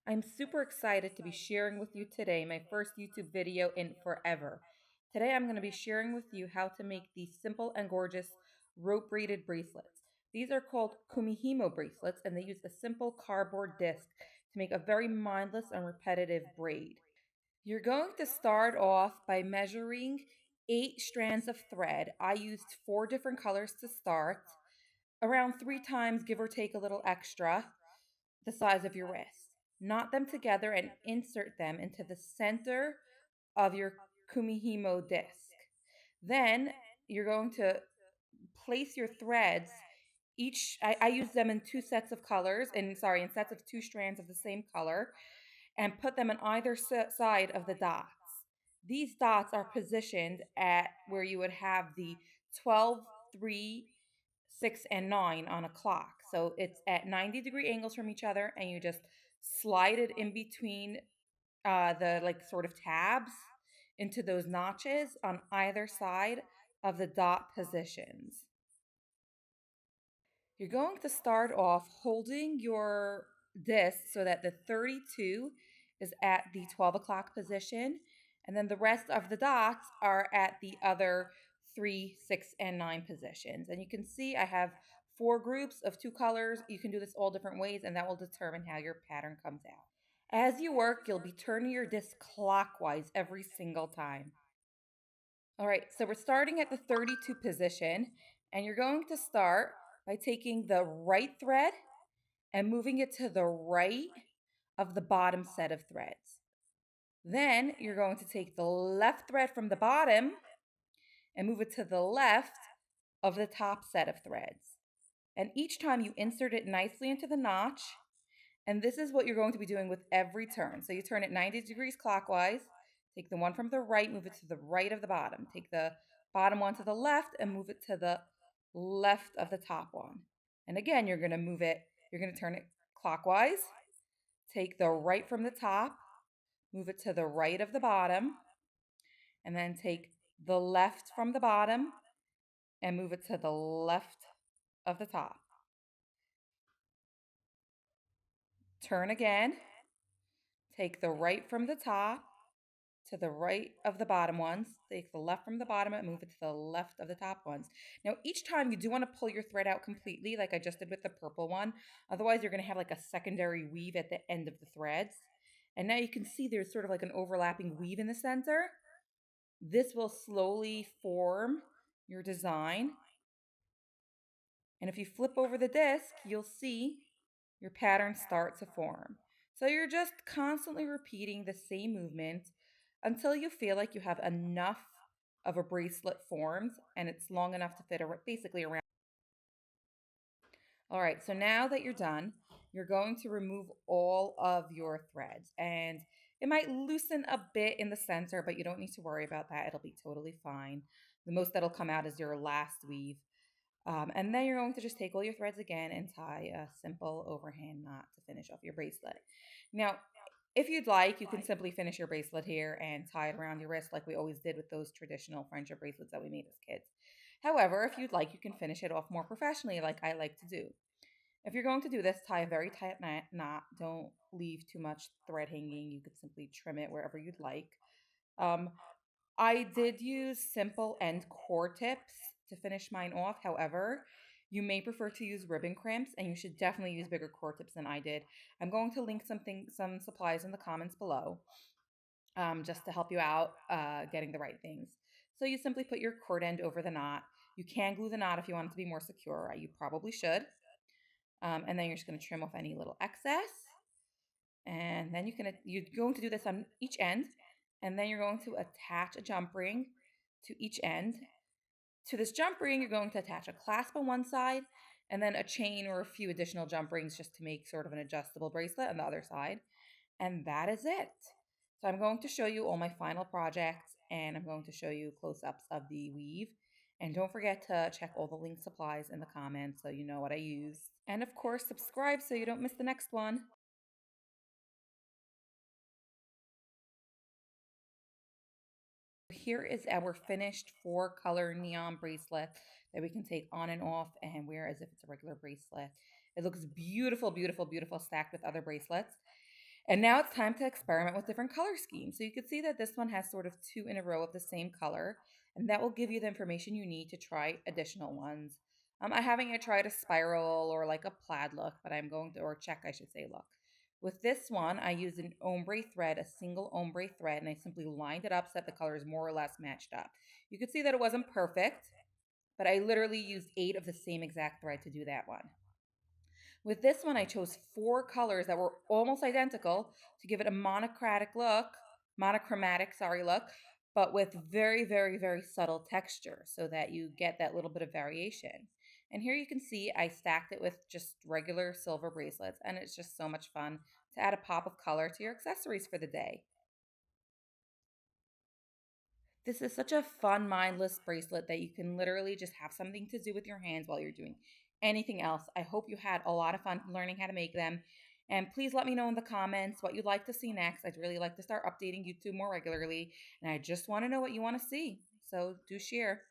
I'm super excited to be sharing with you today my first YouTube video in forever. Today I'm going to be sharing with you how to make these simple and gorgeous rope braided bracelets. These are called Kumihimo bracelets and they use a simple cardboard disc to make a very mindless and repetitive braid. You're going to start off by measuring 8 strands of thread. I used 4 different colors to start, around 3 times, give or take a little extra, the size of your wrist. Knot them together and insert them into the center of your kumihimo disc. Then you're going to place your threads. I use them in 2 sets of colors, in sets of 2 strands of the same color, and put them on either side of the dots. These dots are positioned at where you would have the 12, 3, 6, and 9 on a clock. So it's at 90-degree angles from each other, and you just slide it in between the like sort of tabs into those notches on either side of the dot positions. You're going to start off holding your disc so that the 32 is at the 12 o'clock position, and then the rest of the dots are at the other 3, 6, and 9 positions. And you can see I have 4 groups of 2 colors. You can do this all different ways, and that will determine how your pattern comes out. As you work, you'll be turning your disc clockwise every single time. All right, so we're starting at the 32 position, and you're going to start by taking the right thread and moving it to the right of the bottom set of threads. Then you're going to take the left thread from the bottom and move it to the left of the top set of threads. And each time you insert it nicely into the notch, and this is what you're going to be doing with every turn. So you turn it 90 degrees clockwise, take the one from the right, move it to the right of the bottom. Take the bottom one to the left and move it to the left of the top one. And again, you're going to turn it clockwise, take the right from the top, move it to the right of the bottom, and then take the left from the bottom and move it to the left of the top. Turn again, take the right from the top to the right of the bottom ones, take the left from the bottom and move it to the left of the top ones. Now, each time you do want to pull your thread out completely, like I just did with the purple one. Otherwise, you're going to have like a secondary weave at the end of the threads. And now you can see there's sort of like an overlapping weave in the center. This will slowly form your design. And if you flip over the disc, you'll see your pattern start to form. So you're just constantly repeating the same movement until you feel like you have enough of a bracelet formed and it's long enough to fit basically around. All right, so now that you're done, you're going to remove all of your threads, and it might loosen a bit in the center, but you don't need to worry about that. It'll be totally fine. The most that'll come out is your last weave. And then you're going to just take all your threads again and tie a simple overhand knot to finish off your bracelet. Now, if you'd like, you can simply finish your bracelet here and tie it around your wrist like we always did with those traditional friendship bracelets that we made as kids. However, if you'd like, you can finish it off more professionally like I like to do. If you're going to do this, tie a very tight knot. Don't leave too much thread hanging. You could simply trim it wherever you'd like. Um, I did use simple end core tips to finish mine off. However, you may prefer to use ribbon crimps, and you should definitely use bigger core tips than I did. I'm going to link some supplies in the comments below, just to help you out getting the right things. So you simply put your cord end over the knot. You can glue the knot if you want it to be more secure. You probably should. And then you're just going to trim off any little excess. And then you're going to do this on each end. And then you're going to attach a jump ring to each end. To this jump ring, you're going to attach a clasp on one side and then a chain or a few additional jump rings just to make sort of an adjustable bracelet on the other side. And that is it. So I'm going to show you all my final projects, and I'm going to show you close-ups of the weave. And don't forget to check all the link supplies in the comments so you know what I use. And of course, subscribe so you don't miss the next one. Here is our finished 4-color neon bracelet that we can take on and off and wear as if it's a regular bracelet. It looks beautiful, beautiful, beautiful stacked with other bracelets. And now it's time to experiment with different color schemes. So you can see that this one has sort of two in a row of the same color, and that will give you the information you need to try additional ones. I haven't yet tried a spiral or like a plaid look, but I'm going to, or check, I should say, look. With this one, I used an ombre thread, a single ombre thread, and I simply lined it up so that the colors more or less matched up. You could see that it wasn't perfect, but I literally used 8 of the same exact thread to do that one. With this one, I chose 4 colors that were almost identical to give it a monochromatic, sorry, look, but with very, very, very subtle texture so that you get that little bit of variation. And here you can see I stacked it with just regular silver bracelets, and it's just so much fun to add a pop of color to your accessories for the day. This is such a fun, mindless bracelet that you can literally just have something to do with your hands while you're doing anything else. I hope you had a lot of fun learning how to make them. And please let me know in the comments what you'd like to see next. I'd really like to start updating YouTube more regularly. And I just want to know what you want to see. So do share.